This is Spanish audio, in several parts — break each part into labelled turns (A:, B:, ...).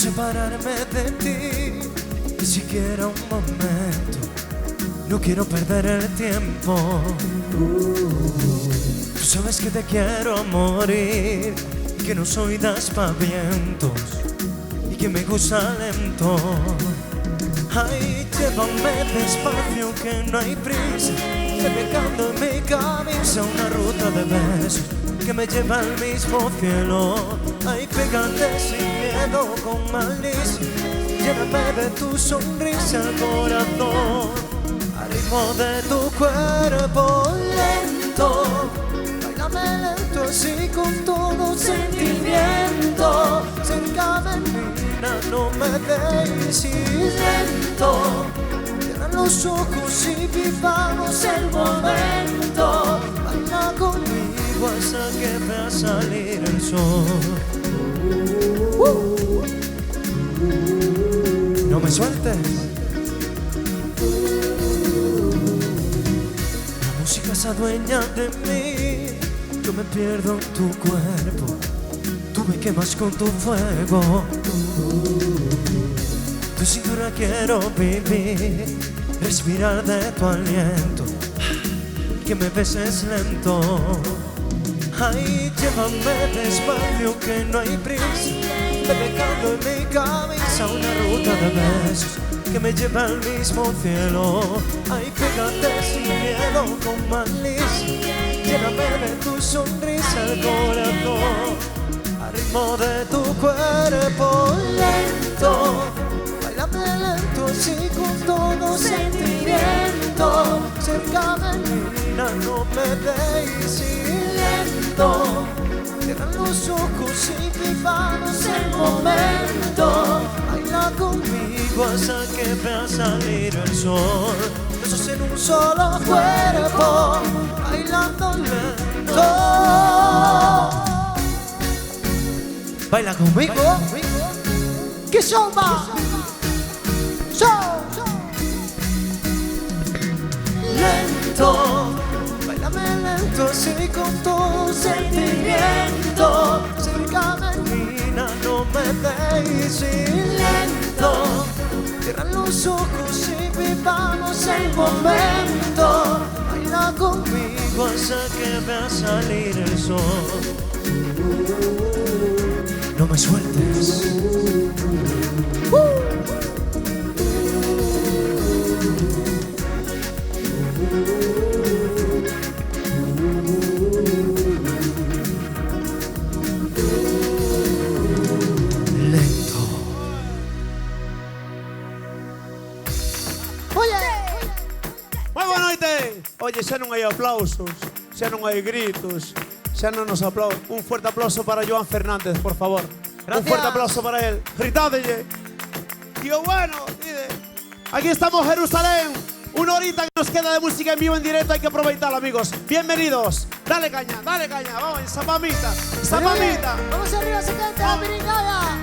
A: separarme de ti, ni siquiera un momento. No quiero perder el tiempo. Tú sabes que te quiero a morir, que no soy de aspavientos y que me gusta lento. Ay, llévame despacio que no hay prisa, dejando en mi cabeza una ruta de besos que me lleva al mismo cielo. Ay, pégate sin miedo, con malicia, lléname de tu sonrisa el corazón, al ritmo de tu cuerpo lento. Báilame lento así con todo sentimiento. Cerca de mí, no me dejes ir lento. Cierra los ojos y vivamos el momento. Baila conmigo hasta que vea salir el sol. No me sueltes. La música se adueña de mí. Yo me pierdo en tu cuerpo. Tú me quemas con tu fuego. Tu cintura quiero vivir, respirar de tu aliento, que me beses lento. Ay, llévame despacio que no hay prisa, dejando en mi cabeza una ruta de besos que me lleva al mismo cielo. Ay, pégate sin miedo, con malicia, lléname de tu sonrisa el corazón, al ritmo de tu cuerpo lento. Bailame lento así con todo sentimiento. Cerca de mí, no me dejes ir lento. Cierra los ojos y vivamos el momento. Baila conmigo hasta que vea salir el sol. Besos en un solo cuerpo, bailando lento. Baila conmigo. ¿Qué son más? Lento, bailame lento así con todo sentimiento. Cerca de mí, no me dejes ir lento. Cierra los ojos y vivamos el momento. Baila conmigo hasta que vea salir el sol. No me sueltes.
B: Oye, xa non hai aplausos, xa non hai gritos, xa non nos aplausos. Un fuerte aplauso para Joan Fernández, por favor. Gracias. Un fuerte aplauso para él. Gritádelle. Tío bueno, dide. Aquí estamos, Jerusalén. Una horita que nos queda de música en vivo, en directo. Hay que aprovechar, amigos. Bienvenidos. Dale caña, vamos, esa mamita, esa mamita.
C: Vamos arriba, 70, la piringada.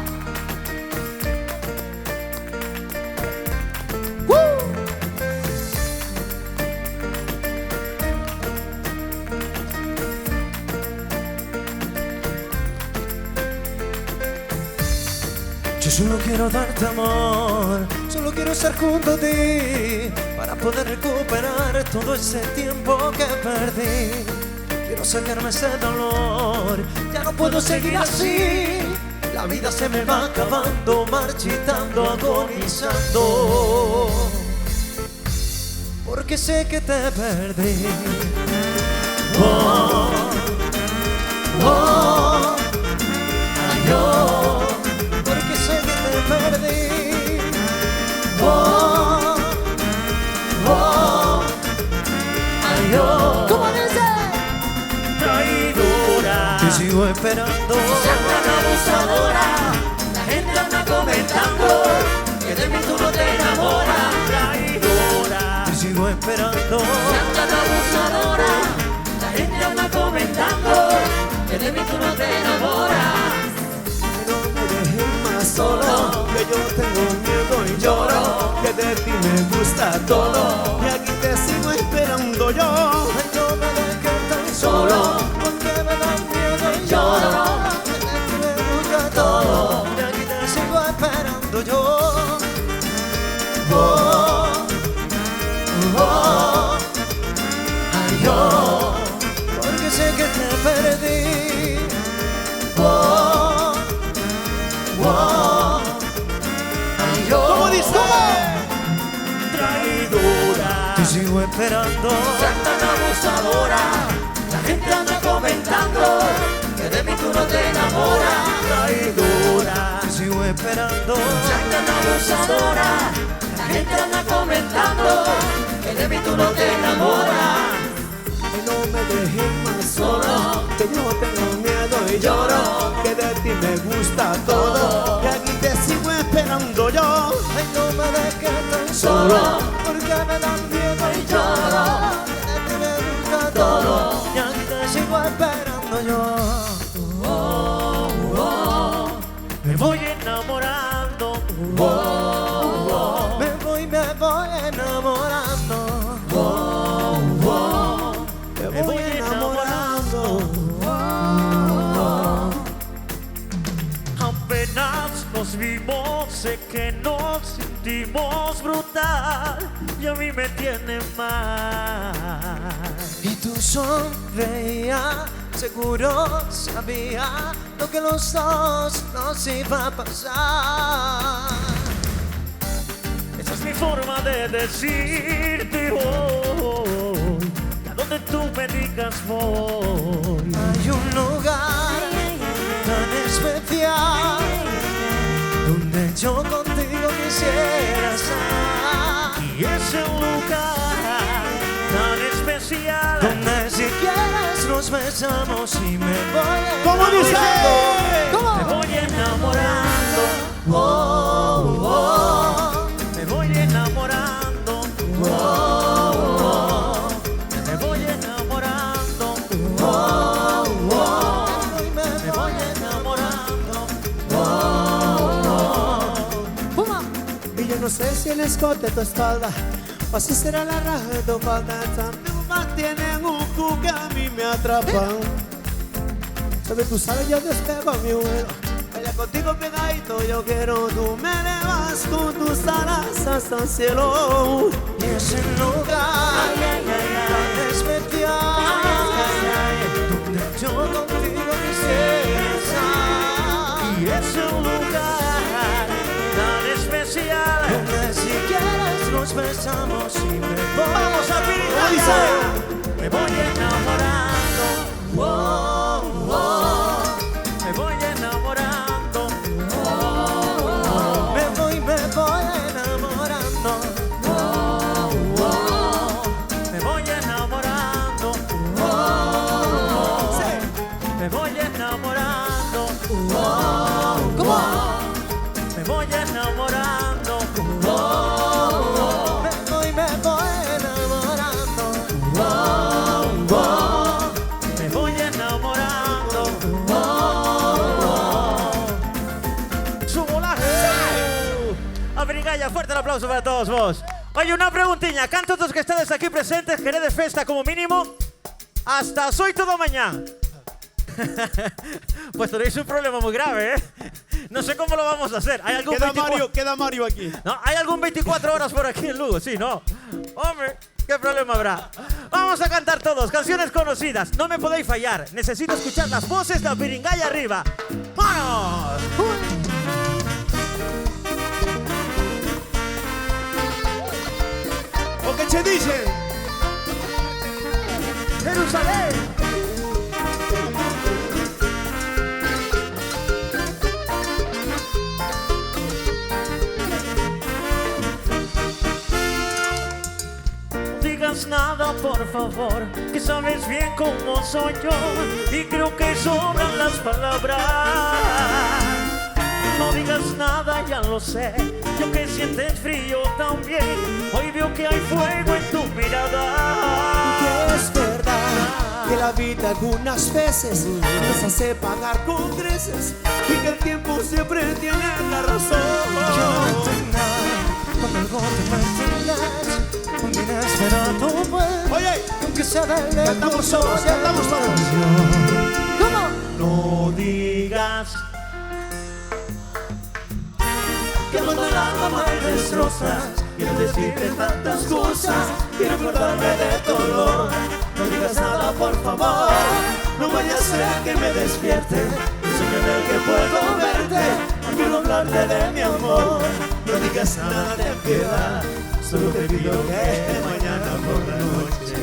A: Yo solo quiero darte amor, solo quiero estar junto a ti, para poder recuperar todo ese tiempo que perdí. Quiero sacarme ese dolor, ya no puedo seguir así. La vida se me va acabando, marchitando, agonizando, porque sé que te perdí. Oh, oh, adiós. Perdí. Oh, oh, ay, oh.
C: ¿Cómo dice?
A: Traidora. Te sigo esperando.
C: Santa abusadora. La gente anda comentando que de mí tú no te enamoras.
A: Traidora. Te sigo esperando.
C: Santa abusadora. La gente anda comentando que de mí tú no te enamoras.
B: Solo, que yo tengo miedo y lloro, que de ti me gusta todo, y aquí te sigo esperando yo.
A: No me dejes tan solo, porque me da miedo y lloro, que de ti me gusta todo, y aquí te sigo esperando. oh, ay, oh, porque sé que te perdí. Oh, oh, ay, oh.
B: ¿Cómo dice?
C: Traidora,
A: Te sigo esperando.
C: seas tan abusadora. La gente anda comentando que de mí tú no te enamoras. Traidora,
A: Te sigo esperando.
C: seas tan abusadora. La gente anda comentando que de mí tú no te enamoras.
B: Que no me dejes más solo, que yo tengo miedo y lloro, que de ti me gusta todo, que aquí te sigo esperando yo.
A: Ay, no me dejes tan solo, porque me dan miedo y lloro. Que de ti me gusta todo, y aquí te sigo esperando yo.
C: Oh, oh,
A: Me voy enamorando.
C: oh, oh,
A: Me voy enamorando.
C: oh, oh.
B: Me voy enamorando.
D: Apenas nos vimos, sé que nos sentimos brutal y a mí me tiene mal.
A: Y tú sonreías, seguro sabía lo que los dos nos iba a pasar.
D: Esa es mi forma de decirte hoy, a donde tú me digas voy.
A: Hay un lugar tan especial donde yo contigo quisiera estar.
D: Y ese lugar tan especial,
A: Donde si quieres nos besamos y me voy
B: ¿Cómo dice?
D: me voy enamorando,
A: Oh, oh,
D: me voy enamorando,
A: oh,
D: me voy enamorando,
A: oh, oh, y
D: me voy enamorando.
B: Y yo no sé si el escote de tu espalda o si será la raja de tu falda. Estas plumas tienen un cu que a mí me atrapan. Sabes, tú sabes, yo despego mi vuelo. Allá contigo pegadito yo quiero. Tú me elevas con tus alas hasta el cielo.
A: y ese lugar tan especial donde yo contigo quisiera estar.
D: Y es un lugar tan especial.
A: Donde si quieres nos besamos y me voy.
D: Vamos a pintar. Me voy enamorando,
A: Oh, oh,
D: me voy enamorando,
A: me voy enamorando.
D: me voy enamorando, me voy enamorando, me voy enamorando,
A: Me voy enamorando.
D: me voy enamorando. Subo la Abrigalla, fuerte el aplauso para todos vos. Oye, una preguntilla, ¿cantos los que estáis aquí presentes queréis festa como mínimo? Hasta hoy todo mañana. Pues tenéis un problema muy grave, ¿eh? No sé cómo lo vamos a hacer. ¿Hay algún
B: Queda Mario aquí.
D: ¿No? ¿Hay algún 24 horas por aquí en Lugo? Sí, ¿no? Hombre, ¿qué problema habrá? Vamos a cantar todos, canciones conocidas. No me podéis fallar. Necesito escuchar las voces de la Piringaya arriba. ¡Vámonos!
B: ¿O qué te dicen?
D: ¡Jerusalén! Digas nada, por favor, que sabes bien cómo soy yo y creo que sobran las palabras. No digas nada, ya lo sé, yo que sientes frío también, hoy veo que hay fuego en tu mirada.
B: Que es verdad que la vida algunas veces nos hace pagar con creces y que el tiempo siempre tiene la razón.
A: Cuando algo te persigas, un día espera tu vuelta.
B: Oye,
A: Aunque sea de lejos,
B: cantamos todos, cantamos todos.
D: No digas
A: que cuando el alma me destrozas,
C: quiero decirte tantas cosas, quiero acordarme de tu olor. No digas nada, por favor, no vaya a ser que me despierte un sueño en el que puedo verte. No quiero hablarte de mi amor, no digas nada, ten piedad. Solo te pido que mañana por la noche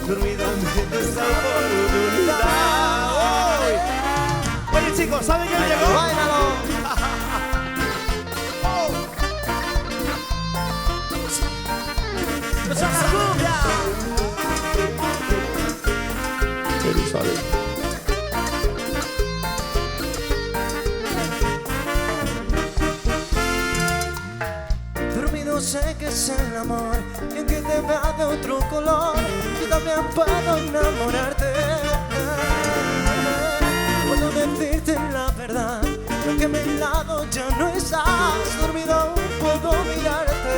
C: dormida me des esta oportunidad.
B: Oye chicos, ¿saben quién llegó?
C: ¡Báilalo!
A: Dormido sé que es el amor, y aunque te vea de otro color, yo también puedo enamorarte. Puedo decirte la verdad, y aunque a mi lado ya no estás, dormido aún puedo mirarte.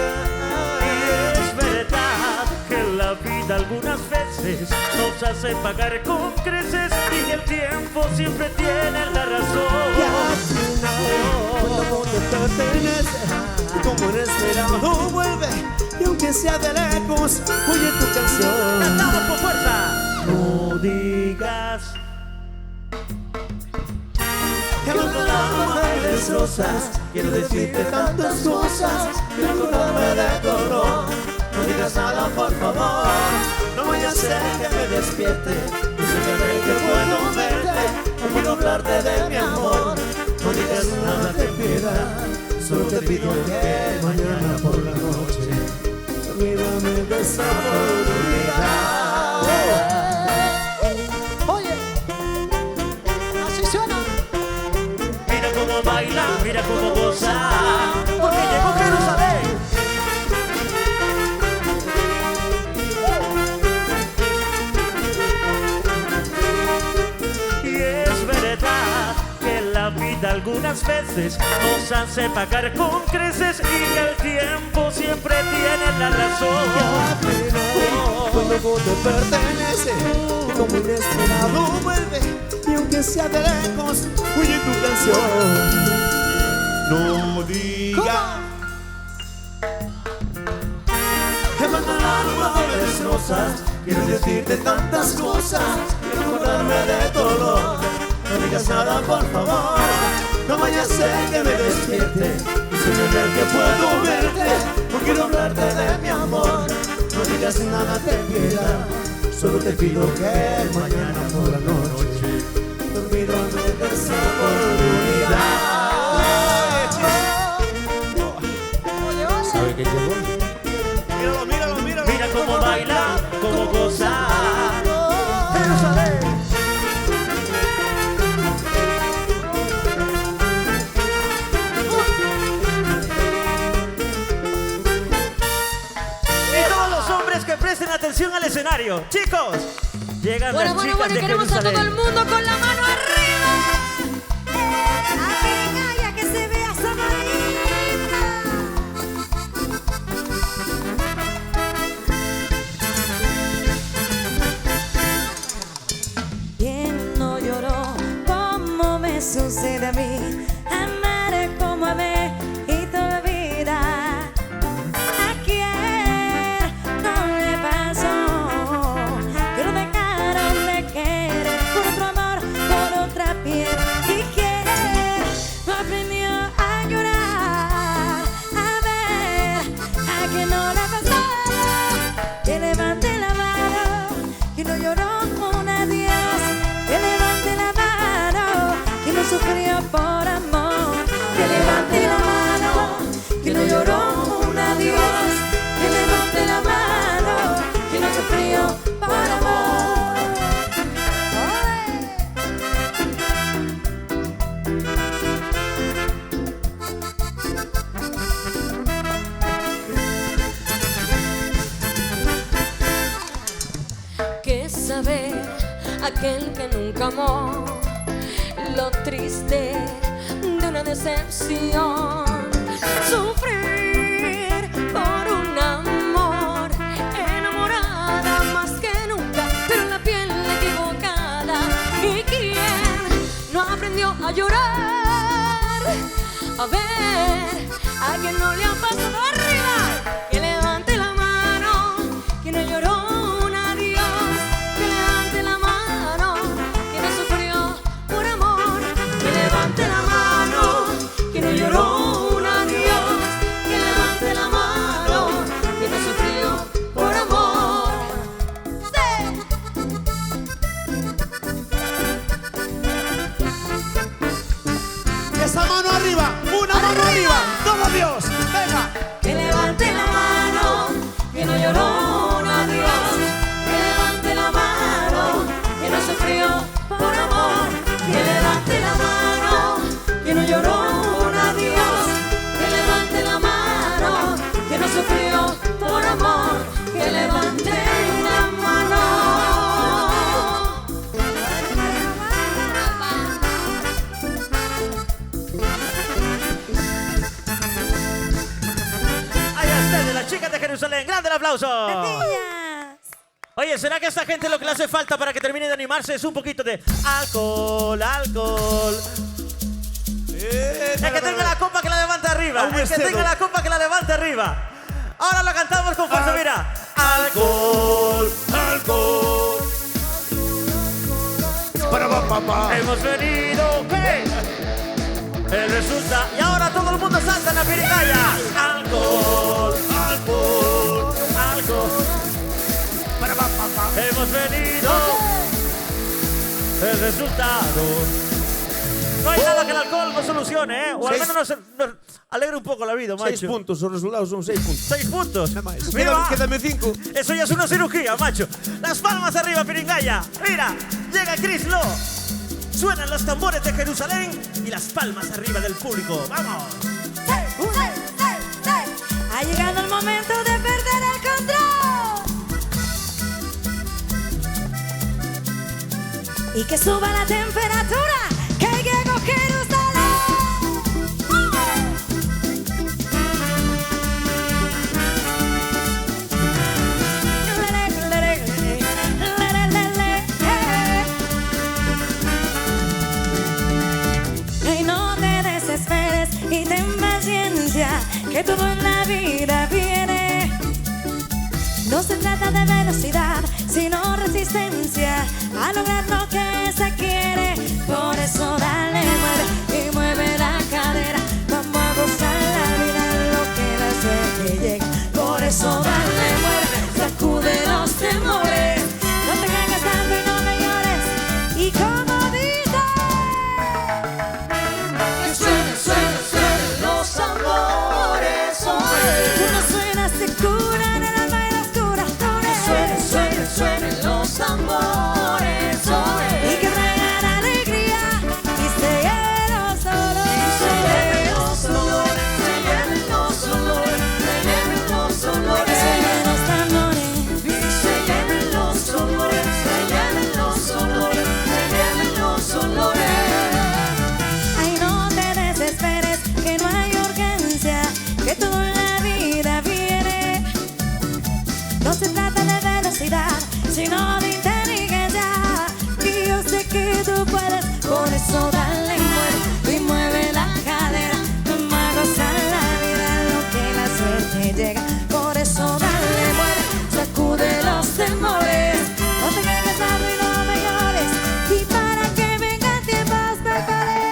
D: Es verdad que la vida algunas veces nos hace pagar con creces y el tiempo siempre tiene la razón.
B: Y al final, cuando te pertenece, y como inesperado vuelve, y aunque sea de lejos, oye tu canción.
D: ¡Cantamos con fuerza! No digas
C: Que al otro lado me destrozas, quiero decirte tantas cosas, quiero acordarme de tu olor. No digas nada, por favor, no vaya a ser que me despierte un sueño en el que puedo verte. No quiero hablarte de mi amor, no digas nada, ten piedad. Solo te pido que mañana por la noche olvídame de esa oportunidad.
E: Oye, así suena.
D: Mira cómo baila, mira cómo goza, porque llegó Jerusalén. Y es verdad que la vida algunas veces nos hace pagar con creces y que el tiempo siempre tiene la razón.
B: Cuando vos te pertenece, y como inesperado vuelve, y aunque sea de lejos, oye tu canción. No digas
C: Que cuando el alma me destrozas, quiero decirte tantas cosas, quiero acordarme de tu olor. No digas nada, por favor, no vaya a ser que me despierte un sueño en el que puedo verte. No quiero hablarte de mi amor, no digas nada, ten piedad. Solo te pido que mañana por la noche olvídame de esa oportunidad.
B: ¿Sabe quién llegó? Míralo, míralo, míralo.
D: Mira cómo baila, cómo goza. Jerusalén. Y todos los hombres que presten atención al escenario. Chicos, llegan las chicas de
E: queremos a todo el
D: Jerusalén.
E: mundo con la mano arriba. ¡Ay, que se vea esa manita! ¿Quién no lloró como me sucede a mí? Amaré como amé y te olvida. ¿A quién no le pasó? Que lo dejaron de querer por otro amor, por otra piel. ¿Y quién no aprendió a llorar? A ver, ¿a quién no le pasó? Que levante la mano, que no lloró un adiós. Que levante la mano, que no sufrió por amor. Que levante la mano, que no lloró un adiós. Que levante la mano, que no sufrió por amor. ¿Qué sabe aquel que nunca amó? Lo triste de una decepción. Sufrir por un amor, enamorada más que nunca, pero en la piel equivocada. ¿Y quién no aprendió a llorar? A ver, a quien no le ha pasado arriba.
D: aplauso.
E: Gracias.
D: Oye, ¿será que a esta gente lo que le hace falta para que termine de animarse es un poquito de alcohol, alcohol? El que tenga la copa que la levante arriba. El que tenga la copa que la levante arriba. Ahora lo cantamos con fuerza, mira. Alcohol, alcohol. Hemos venido, ¿qué? El resulta. Y ahora todo el mundo salta en la pirigaya. Alcohol, alcohol, alcohol. Hemos venido. El resultado. No hay nada que el alcohol no solucione, ¿eh? O al menos nos alegre un poco la vida, macho.
B: 6 puntos, los resultados son 6 puntos.
D: 6 puntos.
B: Quédame 5.
D: Eso ya es una cirugía, macho. Las palmas arriba, piringaya. Mira, llega Chris Lo. Suenan los tambores de Jerusalén y las palmas arriba del público. ¡Vamos!
E: Ha llegado el momento de perder el control. Y que suba la temperatura. Que llegó Jerusalén. Y no te desesperes y ten paciencia, que todo en la vida viene. No se trata de velocidad, sino resistencia a lograr lo que se quiere. Por eso dale, mueve y mueve la cadera. Vamos a gozar la vida, lo que la suerte llega. Por eso dale, mueve, sacude los temores. No te caigas tanto y no me llores. Y como dice, que suene, suene, suene los tambores. Uno suena, se cura en el alma y las corazones. Suene, suene, suenen los tambores. Y que traigan alegría y se lleven los olores. Se lleven los olores, se lleven los olores, se lleven los olores. Se lleven los tambores y se lleven los olores, se lleven los olores, se lleven los olores. Ay, no te desesperes, que no hay urgencia, que todo en la vida viene. No se trata de velocidad, sino de inteligencia. Y yo sé que tú puedes, por eso dale, mueve y mueve la cadera. Vamos a gozar la vida, lo que la suerte llega. Por eso dale, mueve, sacude los temores. No te caigas tanto y no me llores. Y para que vengan tiempos mejores.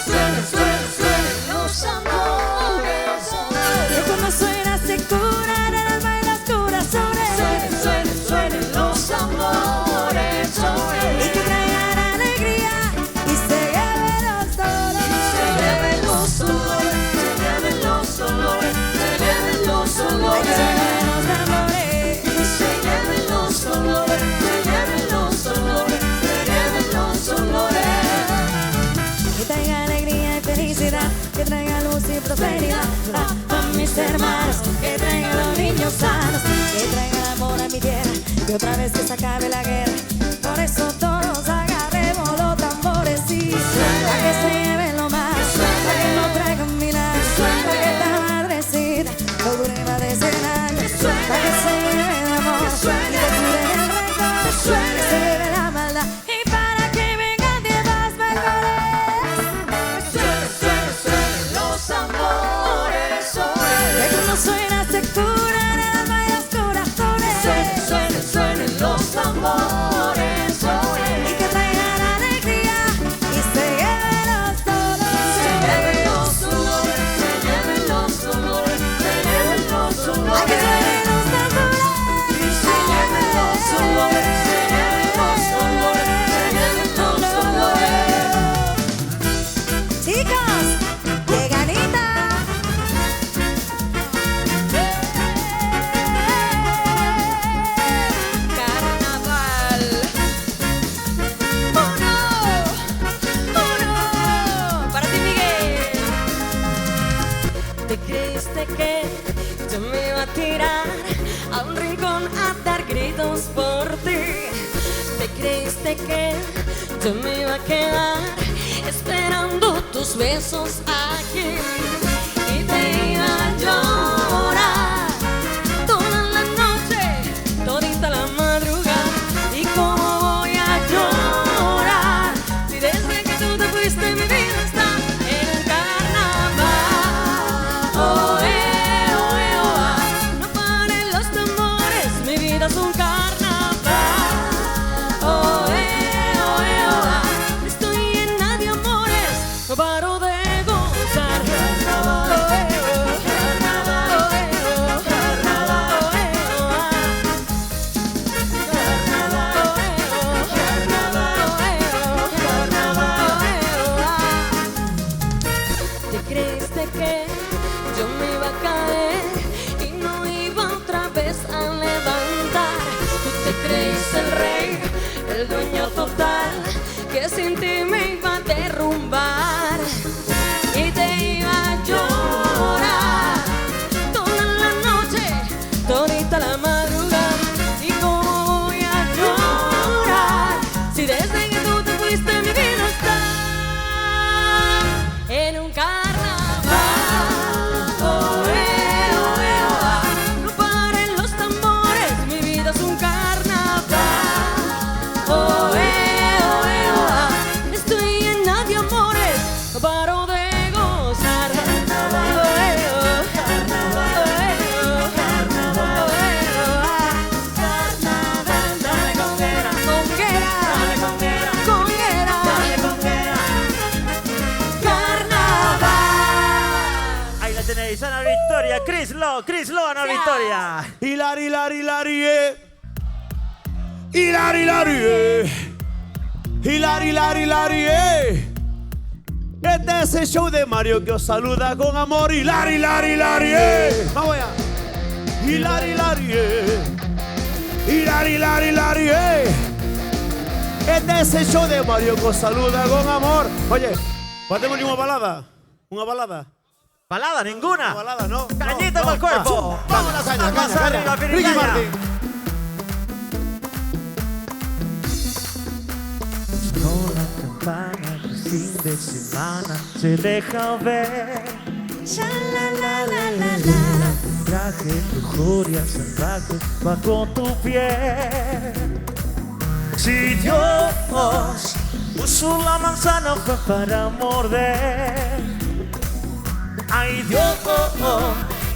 E: Suene, suene, suenen los tambores. Y cuando suena se curan el alma y los corazones. Suene, suene, suenen los tambores. Y que traigan alegría y se lleven los dolores. Se lleven los olores, se lleven los olores, se lleven los olores. Se lleven los tambores y se lleven los olores, se lleven los olores, se lleven los olores. Que traiga alegría y felicidad, que traiga luz y prosperidad a mis hermanos, que traiga los niños sanos, que traiga el amor a mi tierra, y otra vez que se acabe la guerra. Por eso todos agarremos los tambores y para que se lleven lo más, para que no traigan milagros, para que esta madrecita no dure más de 100 años, para que se lleve el amor y te cure el rencor, que se lleve la maldad y para que vengan tiempos mejores. Suene, suene, suenen los tambores. Que cuando suena se curan el alma y los corazones. Suene, suene, suenen los tambores. Y que traigan alegría y se lleven los dolores. Se lleven los dolores, se lleven los dolores, se lleven los dolores. Hay que suenen los tambores. Y se lleven los dolores, se lleven los dolores, se lleven los dolores. Chicos, llega Anita. Carnaval. Uno. Para ti, Miguel. ¿Te creíste que yo me iba a tirar a un rincón a dar gritos por ti? ¿Te creíste que yo me iba a quedar esperando tus besos aquí? Y te iba a llorar toda es un carnaval. Oh, oh, ah. Estoy llena de amores, no paro de gozar. Carnaval, oh, carnaval, oh, carnaval, oh, ¿te creíste que yo me iba a caer y no iba otra vez a levantar? Tú te creíste el rey, el dueño total, que sin ti me iba a derrumbar y te iba a llorar toda la noche, todita la madrugada. ¿Y cómo voy a llorar si desde que tú te fuiste mi vida está en un carnaval? Oh, ah. No paren los tambores, mi vida es un carnaval. Oh, ah. Estoy llena de amores, no paro de gozar. Carnaval, dale conguera, dale conguera, conguera, dale conguera. Carnaval.
D: Ahí la tenéis, Ana Victoria. Chris Lo, Ana Victoria.
B: Hilari, hilari, hilari, hilari, hilari, hilari, hilari, hilari, Este es el show de Mario que os saluda con amor. Hilari, hilari, hilari, Vamos allá. Hilari, hilari, hilari, hilari, hilari, Este es el show de Mario que os saluda con amor. Oye, ¿podemos una balada? ¿Una balada?
D: Balada, ninguna.
B: Una balada, ¿no?
D: Cañita para el cuerpo.
B: Vamos a la caña,
D: Más
B: caña,
D: arriba,
B: caña. Ricky
D: Pirigaya.
B: Martin.
A: Con la campana el fin de semana se deja ver. Traje lujuria salvaje bajo tu piel. Si Dios puso la manzana fue para morder. Ay Dios,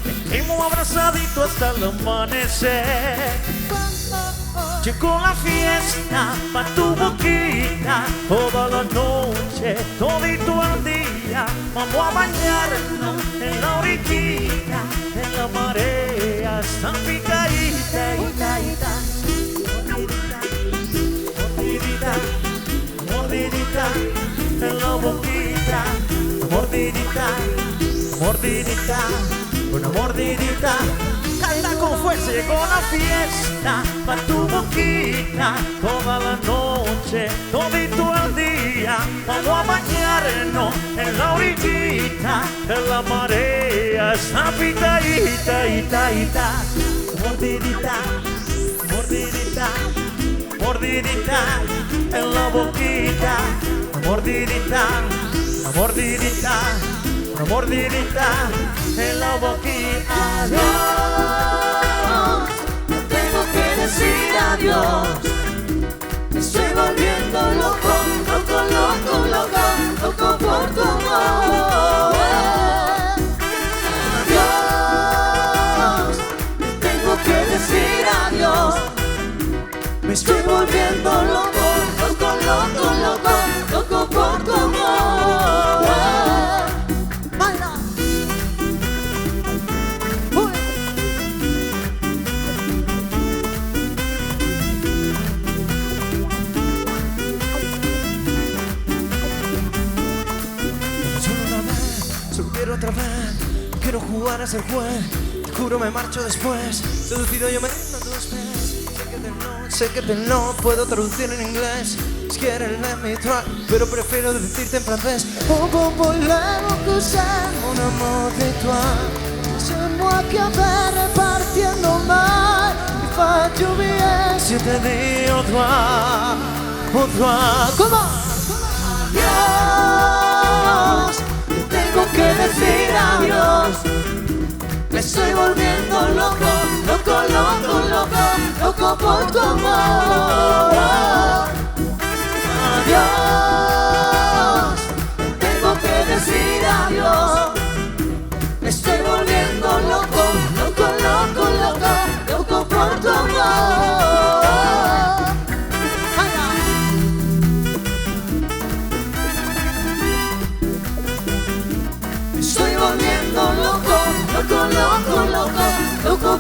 A: te tengo abrazadito hasta el amanecer. Llegó la fiesta pa' tu boquita, toda la noche, todito el día. Vamos a bañarnos en la orillita, en la marea, está picadita, mordidita, mordidita, mordidita, en la boquita, mordidita, mordidita, una mordidita. Canta con fuerza, llegó la fiesta pa' tu boquita, toda la noche, todito el día. Vamos a bañarnos en la orillita, en la marea, esa pitadita, ita, ita. Mordidita, mordidita, mordidita, en la boquita, mordidita, mordidita, una mordidita en la boquita.
E: Adiós, tengo que decir adiós. Me estoy volviendo loco, loco, loco, loco, loco por tu amor. Adiós, tengo que decir adiós. Me estoy volviendo loco, loco, loco, loco, loco por tu amor.
A: Otra vez, no quiero jugar a ser juez. Te juro me marcho después. Seducido yo me rindo a tus pies. Sé que te no puedo traducir en inglés. Si quieres let me try, pero prefiero decirte en francés. Voulez-vous que c'est mon amour de toi? C'est moi qui avais repartiendo mal. Il faut que oublier si te dis au revoir, au revoir. ¿Cómo?
E: Adiós, tengo que decir adiós. Me estoy volviendo loco, loco, loco, loco, loco por tu amor. Adiós, tengo que decir adiós. Me estoy volviendo loco, loco, loco, loco, loco por tu amor.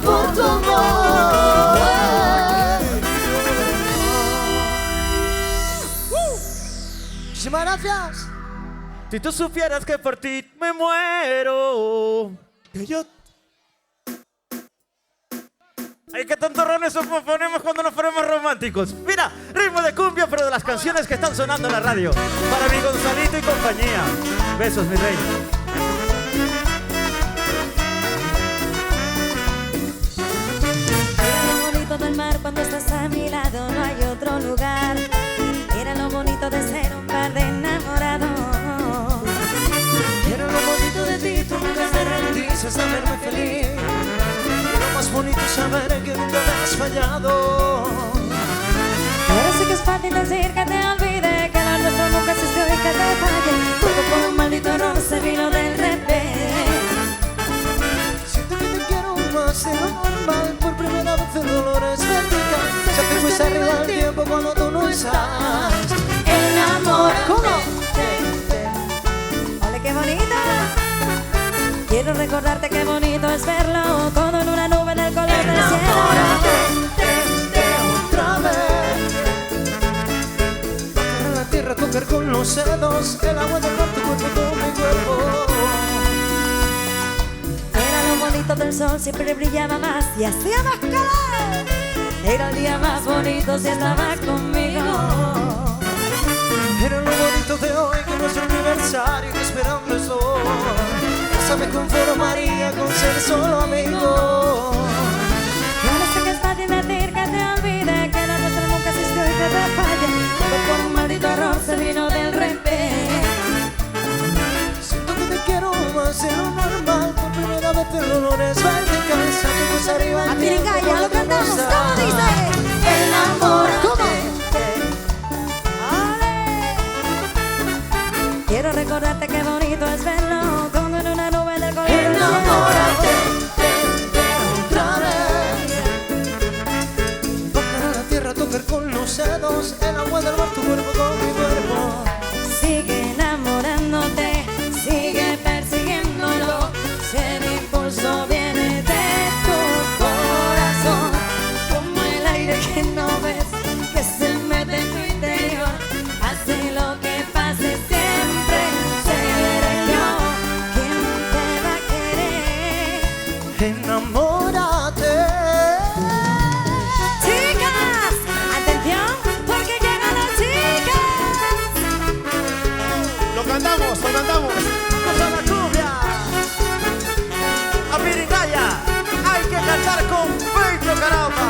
C: todo por tu amor. Muchísimas gracias.
D: Si tú supieras que por ti me muero.
B: Que yo...
D: Ay, qué tontorrones ponemos cuando nos ponemos románticos. Mira, ritmo de cumbia, pero de las canciones que están sonando en la radio. Para mi Gonzalito y compañía. Besos, mi rey.
E: Era lo bonito del mar cuando estás a mi lado, no hay otro lugar. Era lo bonito de ser un par de enamorados.
A: Era lo bonito de ti, tú nunca te rendiste, saberme feliz. Lo más bonito es saber que nunca me has fallado.
E: Ahora sí que es fácil decir que te olvide, que lo nuestro nunca existió y que te falle. Todo por un maldito error se vino del revés.
A: Siento que te quiero más de lo normal. Por primera vez el dolor es vertical. Se te fuiste arriba del tiempo cuando tú no estás.
E: Enamórate.
A: ¿Cómo?
E: Ole, qué bonito. Quiero recordarte qué bonito es verlo todo en una nube del color del cielo.
A: Otra vez. Bajar a la tierra, tocar con los dedos el agua de tu cuerpo con mi cuerpo.
E: Era lo bonito del sol, siempre brillaba más y hacía más calor. Era el día más bonito si estabas conmigo.
A: Era lo bonito de hoy, que nuestro aniversario esperando el sol. Ya me conformaría con ser solo amigo.
E: Y ahora sé que es fácil decir que te olvide, que lo nuestro nunca existió y que te falle. Todo por un maldito error se vino del revés.
A: Siento que te quiero más de lo normal. Por primera vez el dolor es vertical. Se te fuiste arriba el
E: A
A: tiempo
E: Piringaya
A: cuando
E: lo
A: tú no
E: cantamos,
A: estás.
E: ¿cómo dice?
A: Enamórate.
E: Quiero recordarte qué bonito es verlo todo en una nube del color del cielo.
A: Enamórate otra vez. Bajar a la tierra, tocar con los dedos el agua del mar, tu cuerpo con mi cuerpo.
E: Sigue enamorándote, sigue persiguiéndolo. Si el impulso viene de tu corazón, como el aire que no ves, que se mete en tu interior. Hace lo que pase siempre, seré yo quien te va a querer.
A: Enamórate.
E: Chicas, atención, porque llegan las chicas.
B: Lo cantamos, lo cantamos.
D: ¡Vamos a la cumbia! ¡A Piringaya! ¡Hay que cantar con pecho, caramba!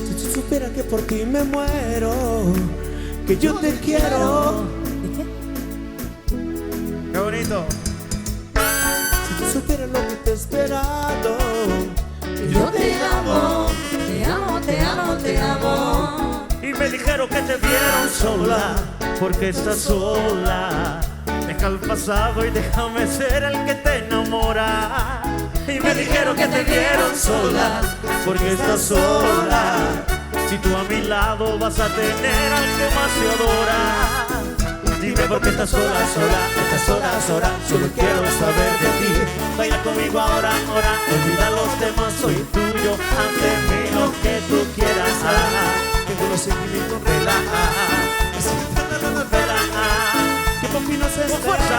B: Si tú supieras que por ti me muero, que yo te quiero.
D: ¡Qué bonito!
B: Si tú supieras lo que te he esperado, que
E: Yo te amo, te amo, te amo, te amo.
D: Y me dijeron que te vieron sola, porque estás sola. Deja el pasado y déjame ser el que te enamora. Y me dijeron que te vieron sola, porque estás sola. Si tú a mi lado vas a tener al que más te adora. Dime por qué estás sola, sola, estás sola, sola. Solo quiero saber de ti. Baila conmigo ahora, ahora. Olvida los demás, soy tuyo. Haz de mí lo que tú quieras.
B: tengo los sentimientos
D: Que por fin no se con fuerza.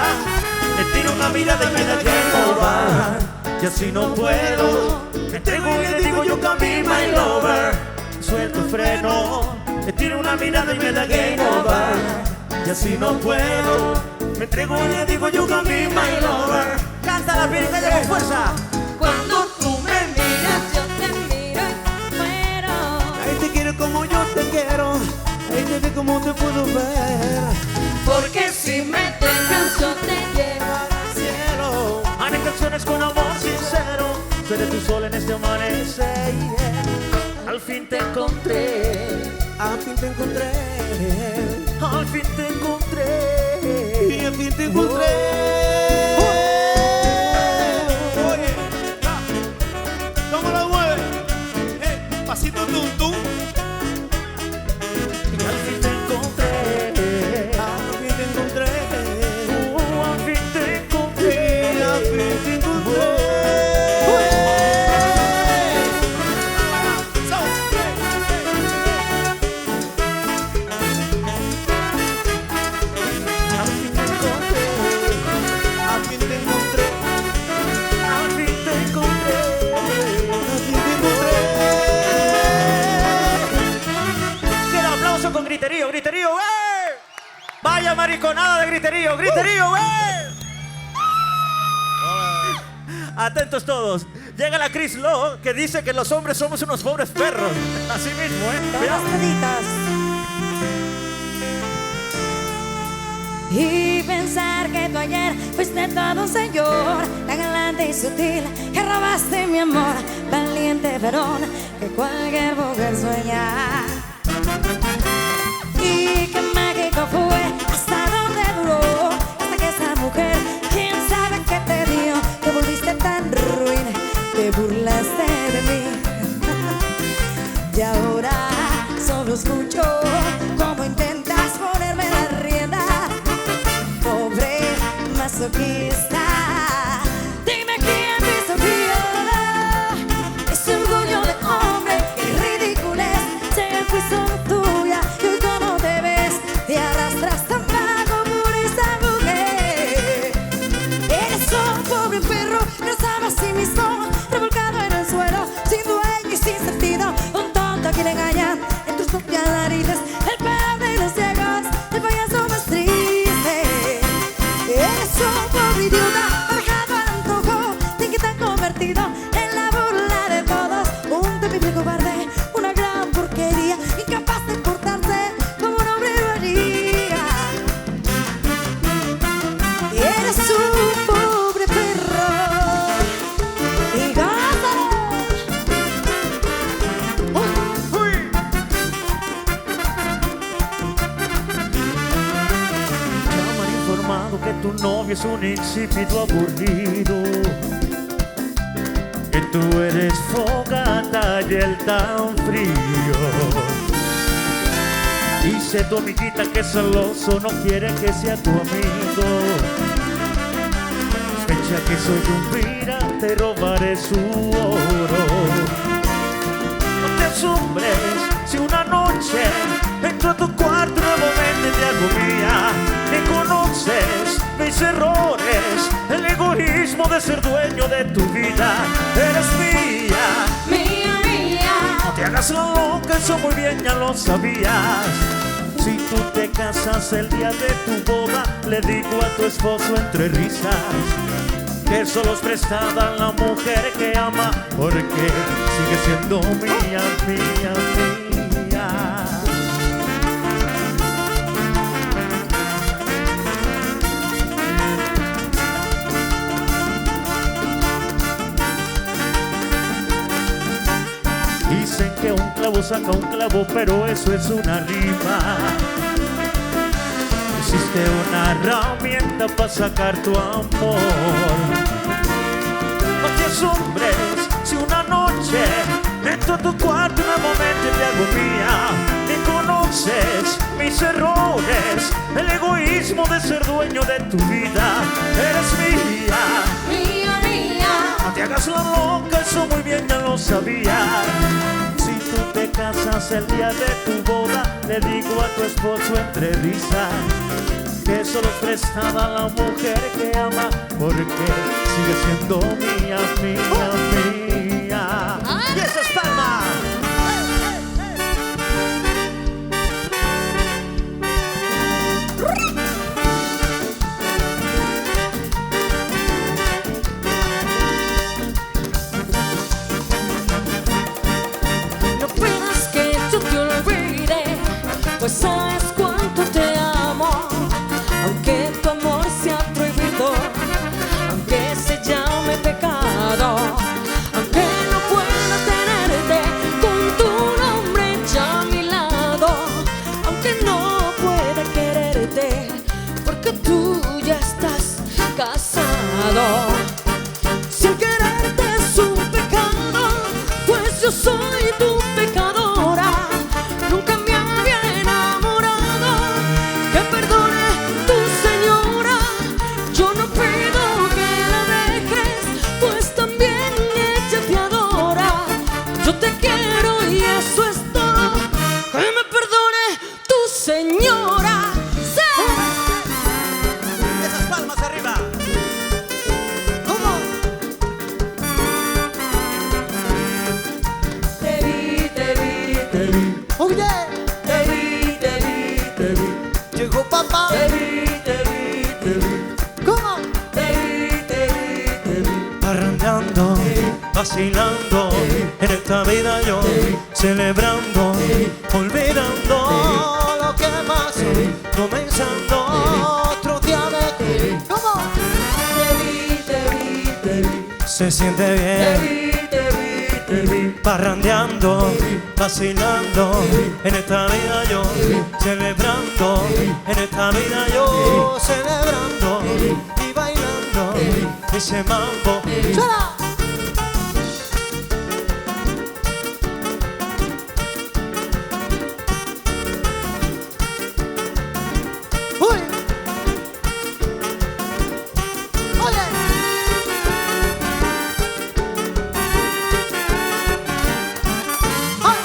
D: Me tiro una mirada y me da game over. Y así no puedo. Me entrego y le digo yo que a mí, my lover. Suelto el freno. Me tiro una mirada y me da game over. Y así no puedo. Me entrego y le digo yo que a mí, my lover. Canta la Piringaya con fuerza.
E: Cuando tú me miras, yo te miro y muero.
B: Ahí te quiero como yo te quiero. Ahí te ve como te puedo ver.
E: Porque si me dejas, yo te llevo.
B: Cielo.
D: Haré canciones con amor sincero. Seré tu sol en este amanecer. Al fin te encontré.
B: Al fin te encontré.
D: Al fin te encontré.
B: Y al fin te encontré. Oye, ¿cómo lo mueves? Pasito tum tum.
D: Y al fin te encontré.
B: Al fin te encontré.
D: Al fin te encontré.
B: Y al fin
D: público, nada de griterío, griterío, güey. Atentos todos. Llega la Chris Lowe que dice que los hombres somos unos pobres perros. Así mismo,
E: Todas toditas. Y pensar que tú ayer fuiste todo un señor, tan galante y sutil, que robaste mi amor, valiente varón, que cualquier mujer sueña. Y qué mágico fue, hasta donde duró, hasta que esa mujer, quién sabe qué te dio, te volviste tan ruin, te burlaste de mí. Y ahora solo escucho cómo intentas ponerme la rienda, pobre masoquista. Dime quién te hizo violar ese orgullo de hombre, qué ridículo es, se fue solo tuya. Y hoy cómo te ves, te arrastras tan bajo por esa mujer. Eres un pobre perro, no sabes a sí mismo, revolcado en el suelo, sin dueño y sin sentido, un tonto que le engañan en tus propias narices, el peor de los ciegos, el payaso más triste. Eres un pobre idiota, manejado al antojo, de que te han convertido en la burla de todos, un temible cobarde, una gran porquería, incapaz de portarse como un hombre lo haría. Eres un pobre perro y gózalo.
D: Ya me han informado que tu novio es un insípido aburrido, que tú eres fogata y él tan frío. Dice tu amiguita que celoso, no quiere que sea tu amigo. Sospecha que soy un pirata y robaré su oro. No te asombres si una noche entro a tu cuarto nuevamente de agonía. Me conoces mis errores, el egoísmo de ser dueño de tu vida. Eres mía,
E: Mía, mía.
D: no te hagas la loca, eso muy bien ya lo sabías. Si tú te casas el día de tu boda, le digo a tu esposo entre risas que solo es prestada la mujer que ama, porque sigue siendo mía, mía, mía. Dicen que un clavo saca un clavo, pero eso es una rima. Existe una herramienta para sacar tu amor. No te asombres si una noche entro a tu cuarto nuevamente de agonía. Y conoces mis errores, el egoísmo de ser dueño de tu vida. Eres mía,
E: Mía, mía.
D: no te hagas la loca, eso muy bien ya lo sabías. Si tú te casas el día de tu boda, le digo a tu esposo entre risas que solo es prestada la mujer que ama, porque sigue siendo mía, mía, mía. ¡Y eso es palma!
E: No pidas que yo te olvide, pues sabes cuánto te amo. Aunque tu amor sea prohibido, aunque se llame pecado, aunque no pueda tenerte con tu nombre ya a mi lado, aunque no pueda quererte porque tú ya estás casado. Si el quererte es un pecado, pues yo soy tu pecadora. Nunca me había enamorado, que perdone tu señora. Yo no pido que la dejes, pues también ella te adora. Yo te quiero y eso es todo, que me perdone tu señora. ¡Sí!
D: Esas palmas arriba.
E: ¿Cómo?
A: celebrando en esta vida yo, celebrando, olvidando lo que pasó, comenzando otro día de ¿cómo?
C: Te vi,
A: se siente bien,
C: te vi,
A: parrandeando, vacilando en esta vida yo, celebrando en esta vida yo, celebrando y bailando ese mambo. ¡Suena! ¡Uy! ¡Oye! ¡Ay!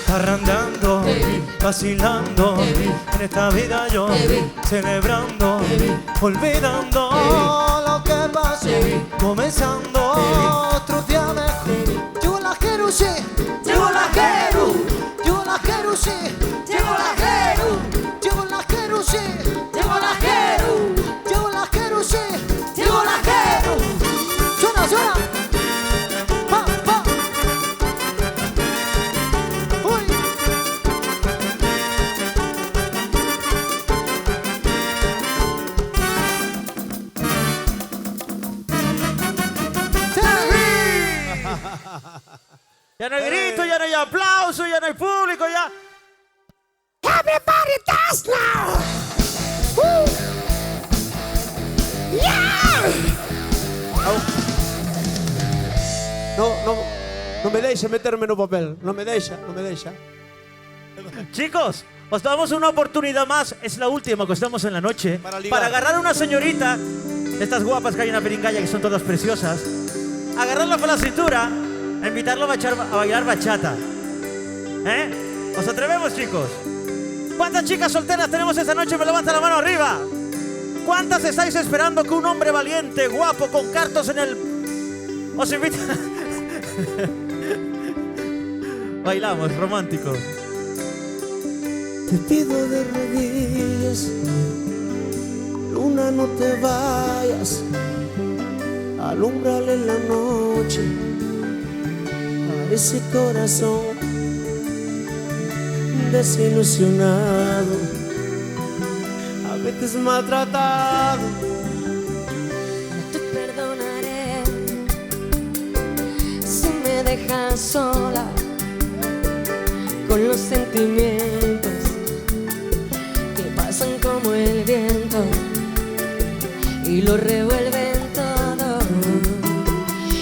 A: Parrandando, vacilando en esta vida yo, celebrando, olvidando lo que pasó, comenzando otro día mejor. Llegó la Jeru, sí,
C: llegó la Jeru,
A: llegó la Jeru, sí,
C: llegó la Jeru,
A: llegó la Jeru, sí,
C: llegó la Jeru,
A: llegó la Jeru, sí,
C: llegó la Jeru.
A: suena, suena. Pa, pa. Uy.
D: Ya no hay grito, ya no hay aplauso, ya no hay público, ya.
A: Everybody dance now. Woo. Yeah.
B: No me deixa meterme no papel. No me deixa.
D: Chicos, os damos una oportunidad más. Es la última que estamos en la noche.
B: Para ligar.
D: Para agarrar a una señorita, estas guapas que hay en la Pirincalla, que son todas preciosas, agarrarla por la cintura, a invitarlo a bailar bachata. ¿Eh? ¿Os atrevemos, chicos? ¿Cuántas chicas solteras tenemos esta noche? Me levanta la mano arriba. ¿Cuántas estáis esperando que un hombre valiente, guapo, con cartos en el... os invita? Bailamos, románticos.
C: Te pido de rodillas, luna, no te vayas, alúmbrale la noche a ese corazón desilusionado, a veces maltratado.
E: No te perdonaré si me dejas sola con los sentimientos que pasan como el viento y lo revuelven todo,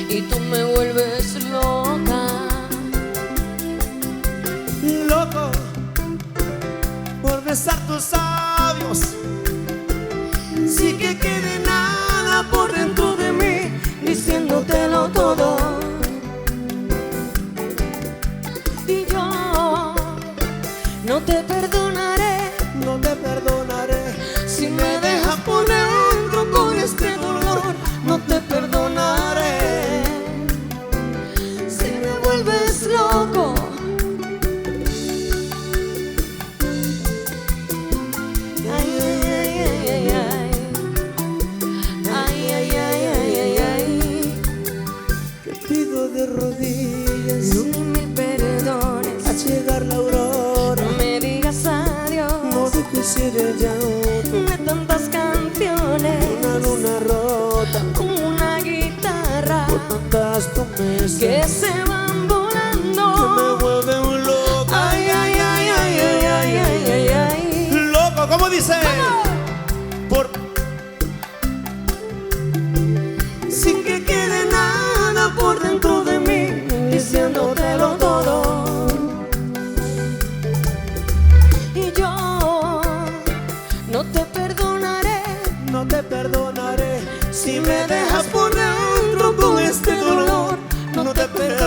E: y tú me vuelves loca.
C: Loco por besar tus labios, sin que quede nada por dentro de mí, diciéndotelo todo.
E: Y yo no te perdonaré,
C: No te perdonaré
E: si me dejas por dentro con este dolor. No te perdonaré si me vuelves loco. Ay, ay, ay, ay, ay. Ay, ay, ay, ay, ay, ay.
C: Te pido de rodillas,
E: Ni me perdones,
C: a llegar la aurora,
E: no me digas adiós.
C: no dejes ir el llanto,
E: De tantas canciones,
C: una luna rota,
E: como una guitarra
C: por tantas promesas
E: que se van volando.
C: que me vuelven loco.
E: Ay, ay, ay, ay, ay, ay, ay, ay, ay.
B: Loco, ¿cómo dice? Por...
E: Sin que quede nada por dentro de mí, diciéndotelo todo. Y yo no te perdonaré
C: No te perdonaré
E: si me dejas por dentro con este dolor. No te perdonaré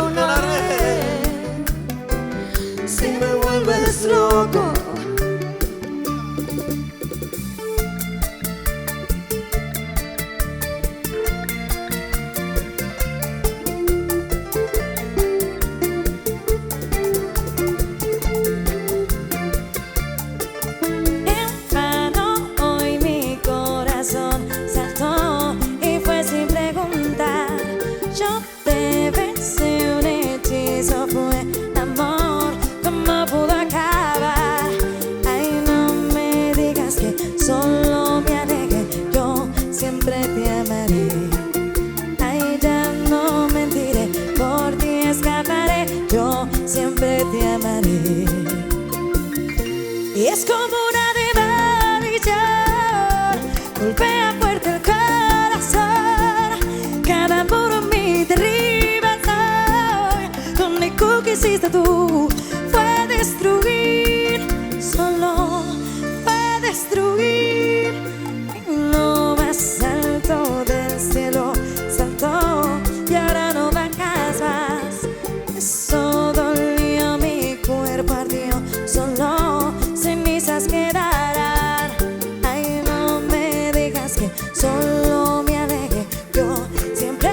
E: único que hiciste tú fue destruir, solo fue destruir. Lo más alto del cielo saltó y ahora no bajas más. Eso dolió, mi cuerpo ardió, solo cenizas quedarán. Ay, no me digas que solo me aleje, yo siempre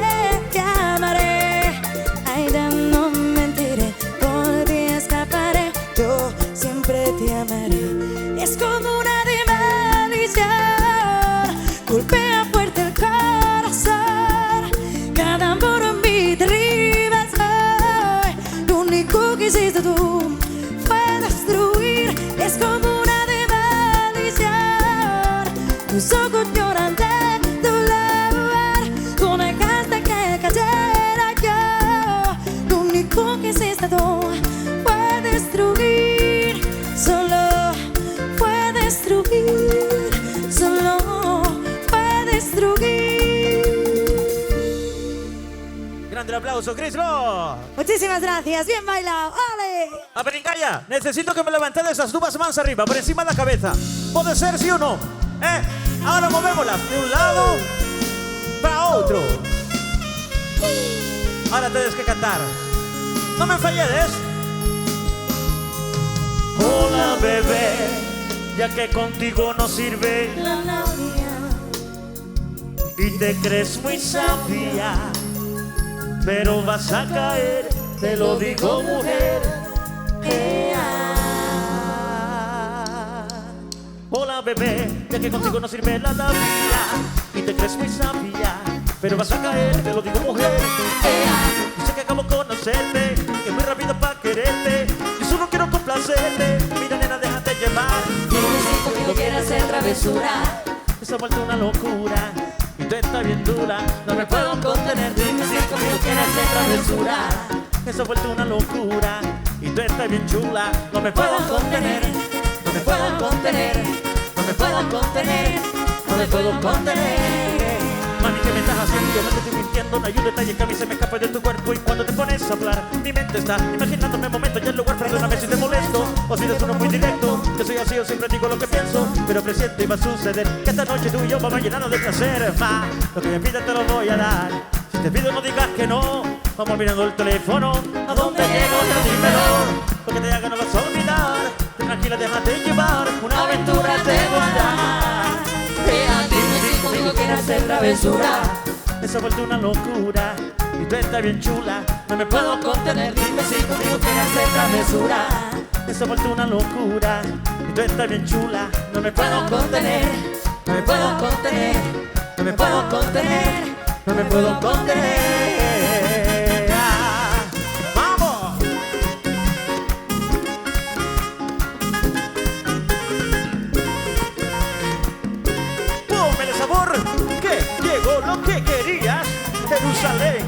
E: te amaré. Ay, ya no mentiré, por ti escaparé, yo siempre te amaré. Es como una maldición, golpea fuerte el corazón, cada amor en mí derriba soy. Lo único que hiciste tú fue destruir, es como una maldición. Tus ojos lloran de dolor, tú dejaste que cayera yo. Lo único que hiciste tú fue destruir, solo fue destruir, solo fue destruir.
D: Grande el aplauso, Chris Rock.
E: Muchísimas gracias, bien bailado, ¡ole!
D: A Berincaya, necesito que me levantes de esas tubas manos arriba, por encima de la cabeza. ¿Puede ser sí o no? Ahora movémoslas de un lado para otro. Ahora tienes que cantar. No me falles. Hola bebé, ya que contigo no sirve
E: La novia,
D: y te crees muy sabia, pero vas a caer, te lo digo mujer. Hola bebé, ya que contigo no sirve la vida y te crees muy sabia, pero vas a caer, te lo digo mujer. Yo sé que acabo de conocerte, que es muy rápido para quererte, y solo quiero complacerte. Mira nena, déjate llevar.
E: dime si conmigo quieres hacer travesura.
D: Se ha vuelto una locura y tú estás bien dura, no me puedo contener.
E: Dime si conmigo quieres hacer travesura.
D: Se ha vuelto una locura y tú estás bien chula, no me puedo contener.
E: No me puedo contener, no me puedo contener, no me puedo contener.
D: Mami, ¿qué me estás haciendo? Yo no te estoy mintiendo, no hay un detalle que a mí se me escapa de tu cuerpo. Y cuando te pones a hablar, mi mente está imaginándome el momento y el lugar. Perdóname si te molesto, o si eres uno muy directo. Yo soy así, yo siempre digo lo que pienso, pero presiento y va a suceder que esta noche tú y yo vamos a llenarnos de placer. Ma, lo que me pidas te lo voy a dar. Si te pido no digas que no, vamos mirando el teléfono. ¿A dónde llego? Ya dímelo, lo que te haga no vas a olvidar. Tranquila, déjate llevar, una aventura te voy a dar.
E: Dime si conmigo quieres hacer travesura.
D: Se ha vuelto una locura y tú estás bien chula, no me puedo contener.
E: Dime si conmigo quieres hacer travesura.
D: Se ha vuelto una locura y tú estás bien chula, no me puedo contener.
E: No me puedo contener, no me puedo contener, no me puedo contener.
D: ¡Vamos! ¡Ponme el sabor! Que llegó lo que querías, Jerusalén.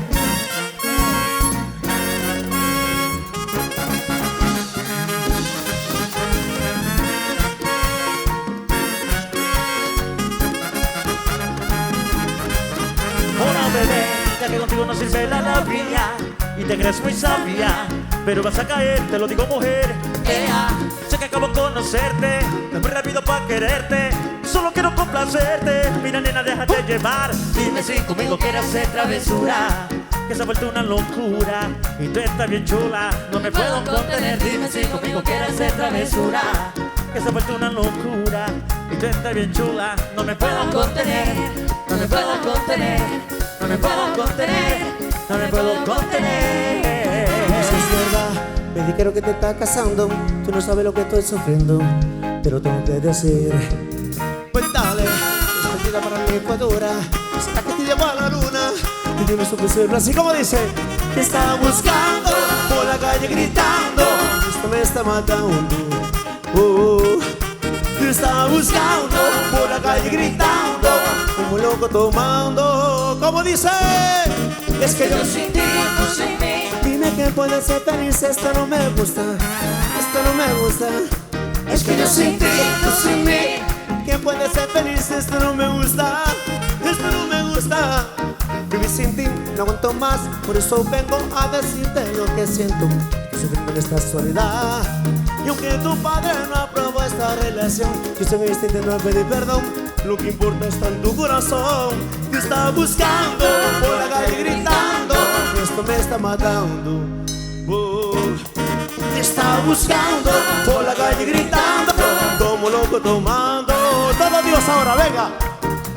D: Hola bebé, ya que contigo no sirve la vida y te crees muy sabia, pero vas a caer, te lo digo mujer. Sé que acabo de conocerte, es muy rápido para quererte, solo quiero complacerte. Mira nena, déjate llevar. Dime si conmigo quieres hacer travesura, que se ha vuelto una locura y tú estás bien chula, no me puedo contener.
E: Dime si conmigo quieres hacer travesura.
D: Que se ha vuelto una locura y tú estás bien chula, no me puedo contener.
E: No me puedo contener, no me puedo contener, no me puedo contener.
C: Eso es verdad, me dijeron que te estás casando. Tú no sabes lo que estoy sufriendo, pero tengo que decir. Pues dale, esta vida para mí fue dura, hasta que te llevó a la luna. Y dime su decirlo así como dice. Te estaba buscando por la calle gritando, esto me está matando. Te estaba buscando por la calle gritando, como loco tomando. Como dice, es que yo
E: sin ti, tú sin mí.
C: dime que puede ser feliz, esto no me gusta, esto no me gusta.
E: Es que yo sin ti, tú sin mí.
C: ¿Quién puede ser feliz? Esto no me gusta, esto no me gusta. Vivir sin ti no aguanto más, por eso vengo a decirte lo que siento.
B: sufriendo en esta soledad. Y aunque tu padre no aprobó esta relación, yo estoy intentando pedir perdón. Lo que importa está en tu corazón. Te está buscando por la calle gritando, esto me está matando. Te está buscando por la calle gritando, como loco tomando. Todo Dios ahora, venga.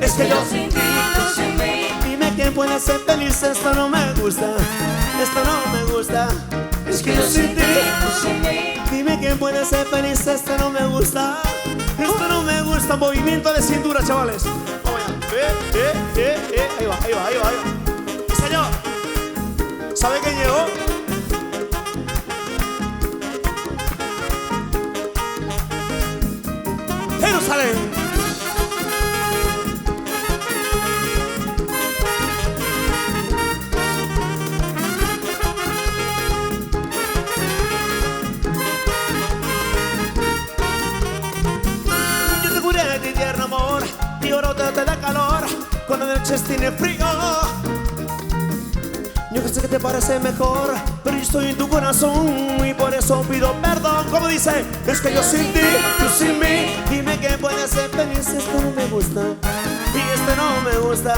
B: Es que yo sin ti, tú sin mí. Dime quién puede ser feliz, esto no me gusta. Esto no me gusta. Es que yo sin ti, tú sin mí. Dime quién puede ser feliz, esto no me gusta. Esto no me gusta. Movimiento de cintura, chavales. Ahí va, ahí va, ahí va, ahí va. Sí, señor. ¿Sabe quién llegó? Jerusalén. Te da calor cuando de noche tiene frío. Yo que sé que te parece mejor, pero yo estoy en tu corazón y por eso pido perdón. Como dice, es que yo sin ti, tú sin mí. Dime que puede ser feliz, esto no me gusta y esto no me gusta.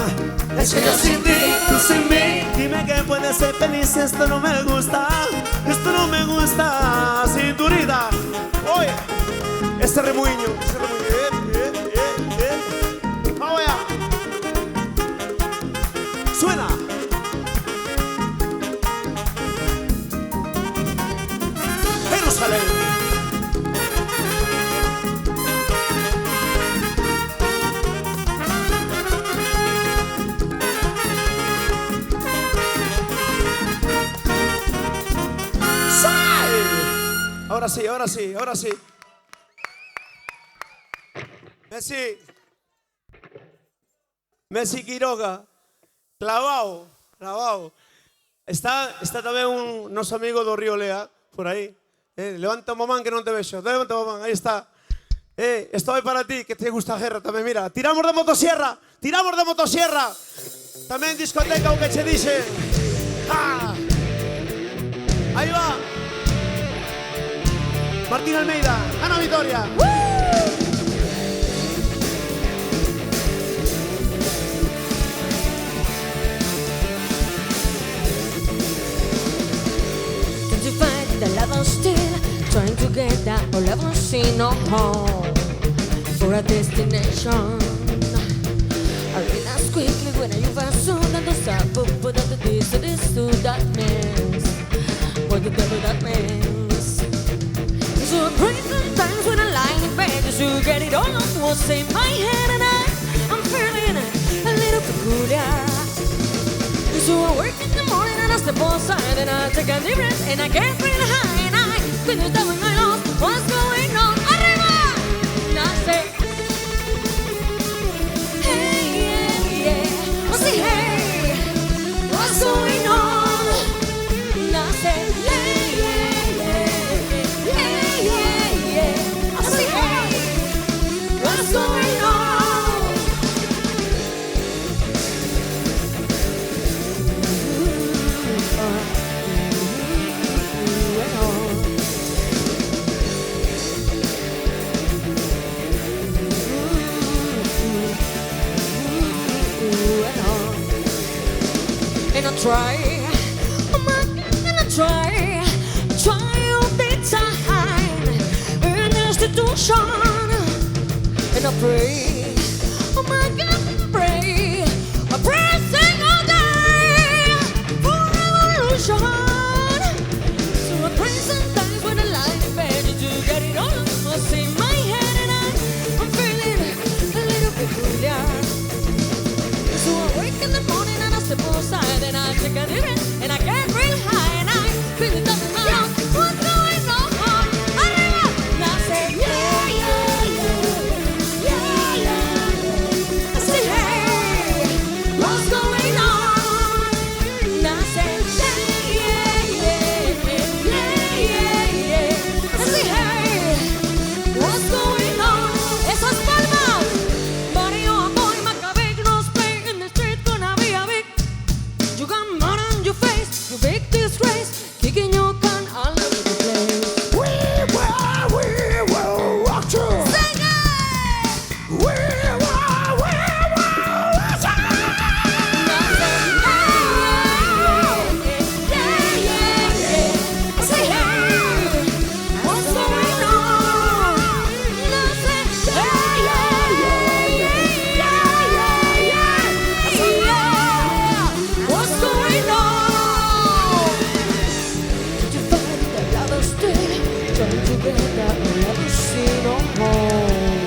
B: Es que yo sin ti, tú sin mí. Dime que puede ser feliz, esto no me gusta. Esto no me gusta. Cinturita. Oye, ese remuño, ese remuño. Suena. Jerusalén. Ahora sí, ahora sí, ahora sí. Messi Quiroga. Clavao, clavao. Está también nuestro amigo do Río Lea, por ahí. Levanta mamán que no te veo. Levanta mamán, ahí está. Estoy para ti, que te gusta guerra también. Mira, tiramos de motosierra, tiramos de motosierra. También discoteca, aunque se dice. ¡Ah! Ahí va. Martín Almeida, Ana Vitoria.
E: The love still trying to get that all ever seen no home for a destination. I realize quickly when you first saw that the start but that this to that means what the devil that means. So crazy times when I lie in bed just to get it all off what's in my head and I'm feeling a little peculiar. So I work in the morning and I step outside and I take a deep breath and I get real high and I couldn't tell me what's going on. Arriba! And I say, hey, yeah, yeah. I say, hey, what's going on? And I say, hey, yeah, yeah, hey, yeah, yeah. I say, hey, what's going on? And I try, oh my God, and I try all the time in institution, and I pray, oh my God, I pray single day for revolution. So I pray sometimes when I lie in bed to get it all what's in my head, and I'm feeling a little peculiar. So I wake in the morning and I step outside and I take a deep breath and I get real high and I feel it up in my arms. What's going on? Arriba! And I say, yeah, yeah, yeah, yeah, yeah. I say, hey, what's going on? And I say, yeah, yeah, yeah, yeah, yeah, yeah. I say, hey, what's going on? Esas palmas. Mario, boy, Maccabi, Gross Play in the street, gonna be a big. You got mud on your face, you big disgrace, kicking your gun all over.
C: together like a scene on home.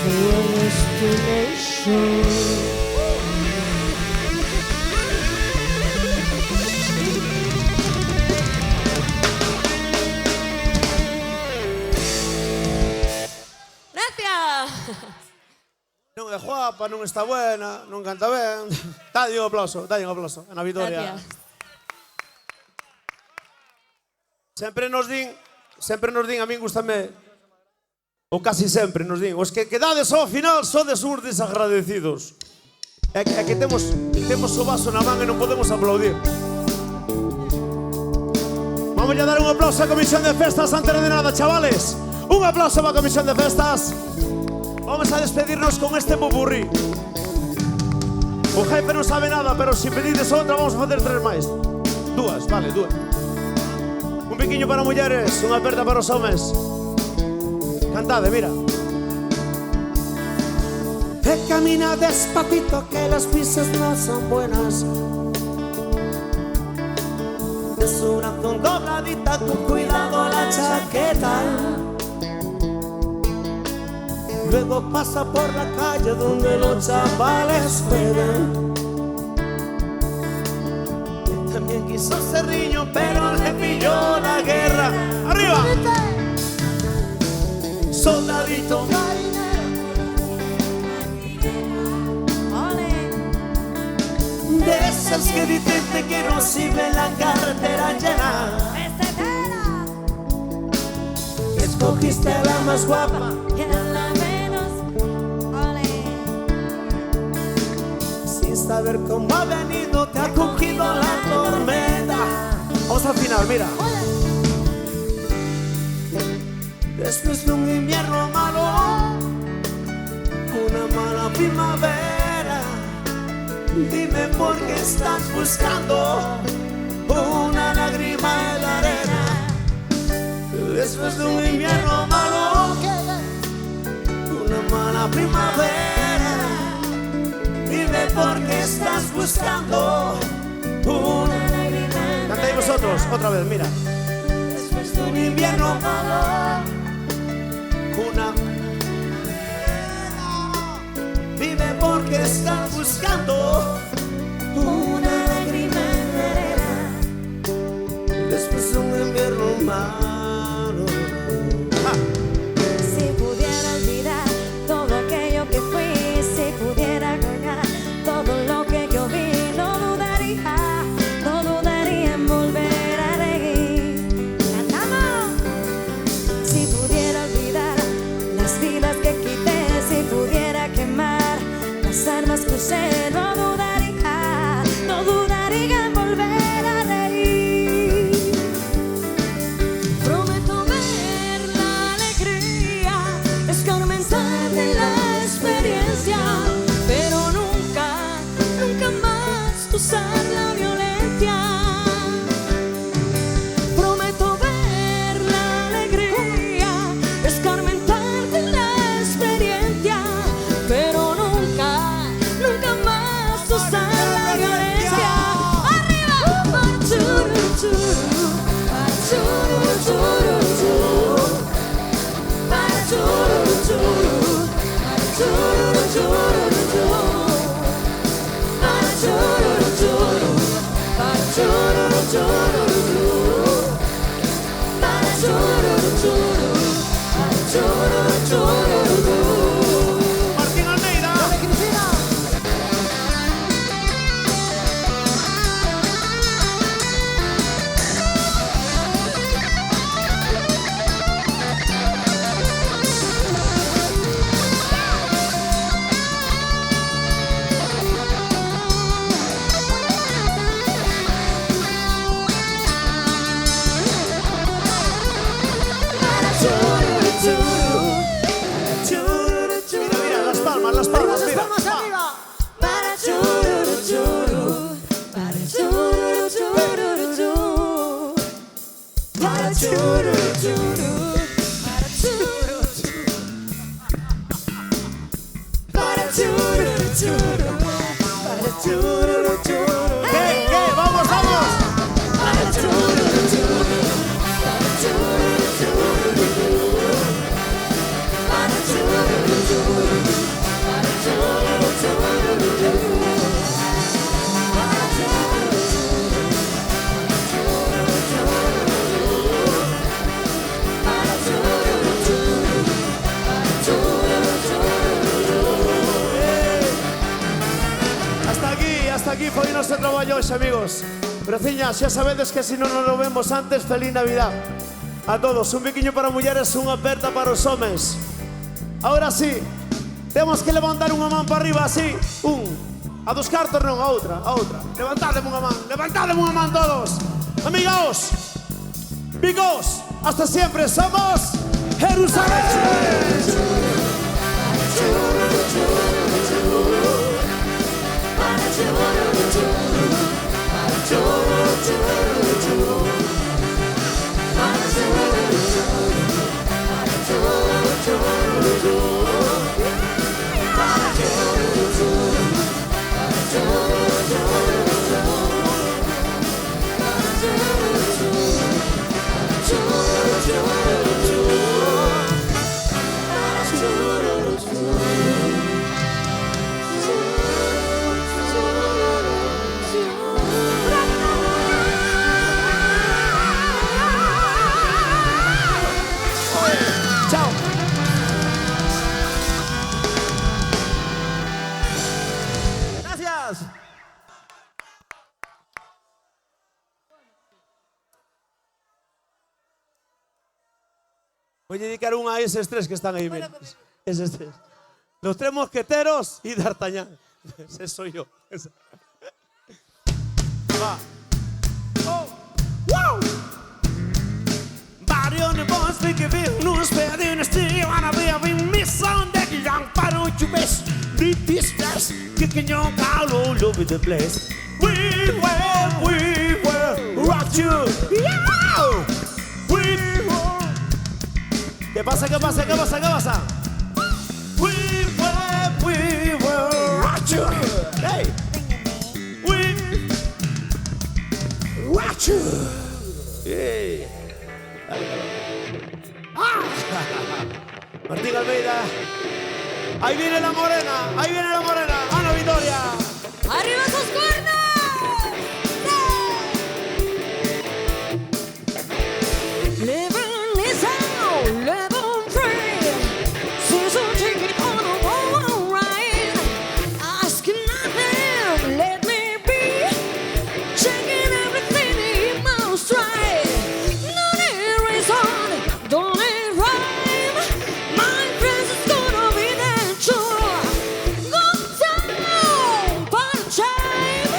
C: For a destination.
B: Non é guapa, non está buena, non canta ben. Dalle un aplauso, na vitoria.
E: Gracias.
B: Sempre nos din, a min gustame, ou casi sempre nos din, os que quedades ao final sodes uns desagradecidos. É que temos o vaso na man e non podemos aplaudir. Vamos a dar un aplauso á Comisión de Festas antes de nada, chavales. Un aplauso para a Comisión de Festas. Vamos a despedirnos con este popurrí. O jefe non sabe nada, pero se pedides outra, vamos a facer 3 máis. 2, vale, 2. Un piquiño para mulleres, unha aperta para os homes. Cantade, mira.
C: Camina despacito que las prisas no son buenas. Es una dobladita con cuidado la chaqueta. Luego pasa por la calle donde los chavales juegan. También quiso ser niño, pero le pilló la guerra.
B: ¡Arriba!
C: Soldadito de esas que dicen te quiero si ven la carretera llena. Escogiste a la más guapa
E: Y a la menos. Ole.
C: sin saber cómo ha venido, te ha cogido la tormenta.
B: Vamos al final, mira.
C: Después de un invierno malo, una mala primavera, dime por qué estás buscando una lágrima en la arena. Después de un invierno malo, una mala primavera, dime por qué estás buscando una lágrima en la
B: Cantáis vosotros, otra vez, mira.
C: Después de un invierno malo, una. Dime por qué estás buscando una lágrima en la arena. Después de un invierno malo.
E: Si pudiera olvidar todo aquello que fui, si pudiera colgar todo lo que yo vi, no dudaría en volver a reír. ¡Cantamos! Si pudiera olvidar las vidas que quité, si pudiera quemar las armas que usé, no dudaría en volver a reír. Prometo ver la alegría, escarmentar de la experiencia, pero nunca más usar la violencia. Prometo ver la alegría, escarmentar de la experiencia, pero nunca más usar la violencia. ¡Arriba! Churu,
B: Martín Almeida. Mira, las palmas, mira.
E: para churu, churu, para churu, churu, churu, para churu, churu, para churu, para churu, churu, para churu, churu.
B: ¿Qué? ¡Vamos!
E: Para churu, churu, para churu, churu.
B: traballo hoxe, amigos. Braciñas, xa sabedes que se non nos vemos antes, feliz Navidad. A todos, un biquiño para mulleres, unha aperta para os homes. Ahora sí, temos que levantar unha man para arriba, así. A dos cartos non, a outra. Levantademe unha man todos. Amigos, amigos, hasta siempre, somos Jerusalén. Chao.
D: Gracias.
B: Voy a dedicar una a esos tres que están ahí. Miren. Esos tres. Los tres mosqueteros y D'Artagnan. Ese soy yo. Va. Oh. Wow. Barrio de boys vilka vill nog spela din stil. Han har blivit missad där jag bara och ju bäst. Ditt stress, kicking your call all over the place. We will rock you. Yeah. ¿Qué pasa? We will rock you. Hey. We rock you. Hey. Martín Almeida. Ahí viene la morena. Ana Victoria.
E: ¡Arriba sus cuernos! Living is out, living free. Season ticket on a roll ride. Asking nothing, let me be. Checking everything in my stride. No need reason, don't need rhyme. My friends is gonna be there too. Go down, party time.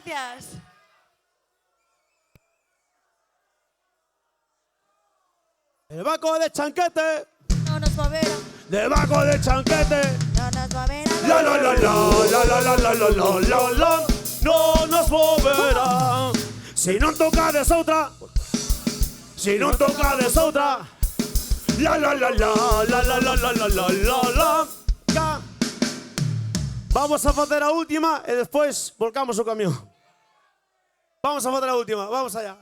E: gracias.
B: Debajo del chanquete,
E: No nos moverá,
B: debajo del chanquete.
E: no nos moverá.
B: La la la la la la la la la la la la. No nos moverá. Si non tocades outra, si non tocades outra. La la la la la la la la la la la la. Ya. Vamos a facer a última e despois volcamos o camión. Vamos a facer a última, vamos allá.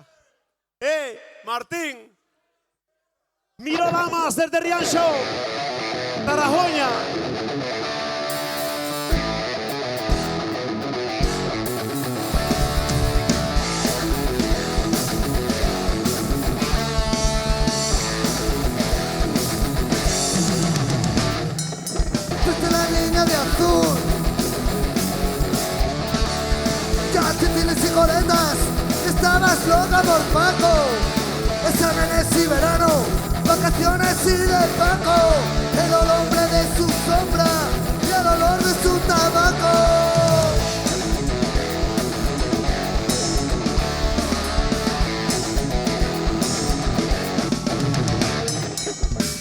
B: Martín. Miro Lamas desde Rianxo, Tarajoña.
C: Fuiste la niña de azul. Ya te tienes y goletas. Estabas loca por Paco. Exámenes y verano. Vacaciones y de Paco. El hombre de su sombra. Y el olor de su tabaco.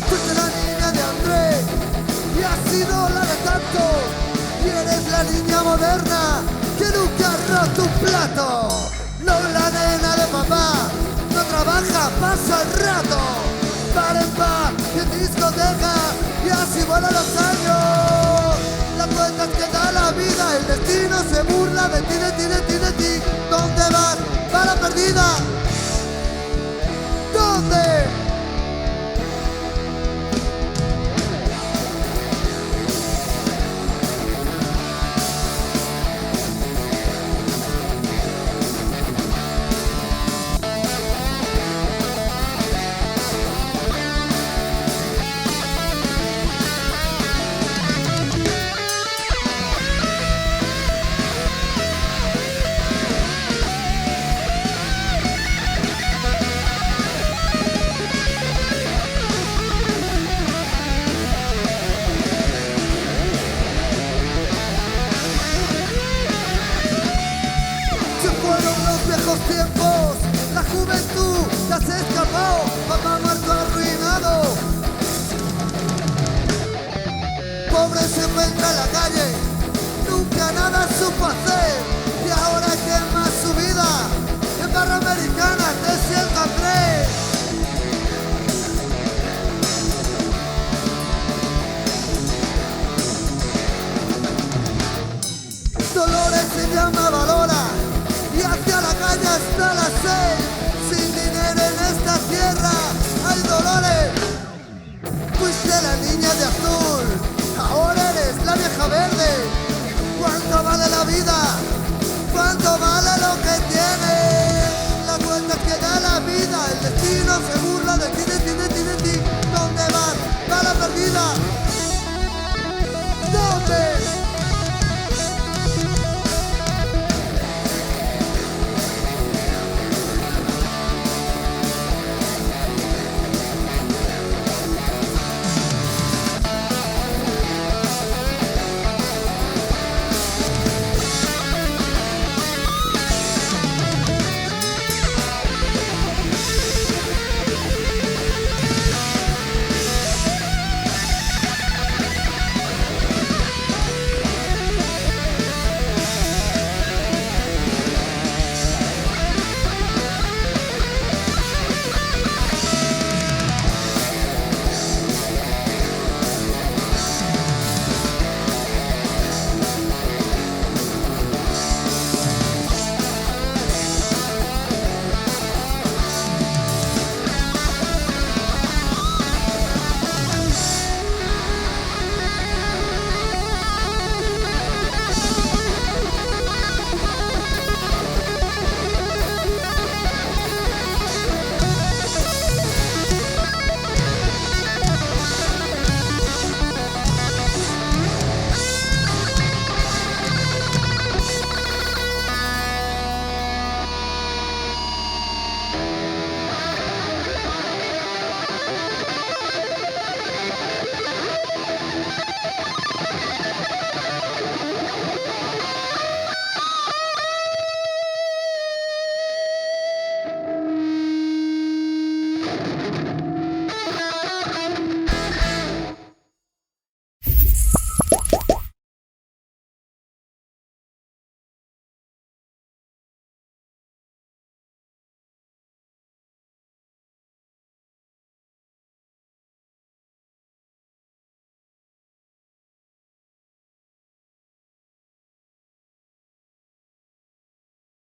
C: Fuiste la niña de André. Y has sido la de tanto. Y eres la niña moderna que nunca ha roto un plato. No la nena de papá, no trabaja, pasa el rato. Par en par, y en discoteca, y así vuelan los años. La cuenta que da la vida, el destino se burla de ti, de ti, de ti, de ti. ¿Dónde vas? Bala perdida. ¿Dónde? Tiempos, la juventud, te has escapado, papá muerto arruinado. Pobre se encuentra en la calle, nunca nada supo hacer.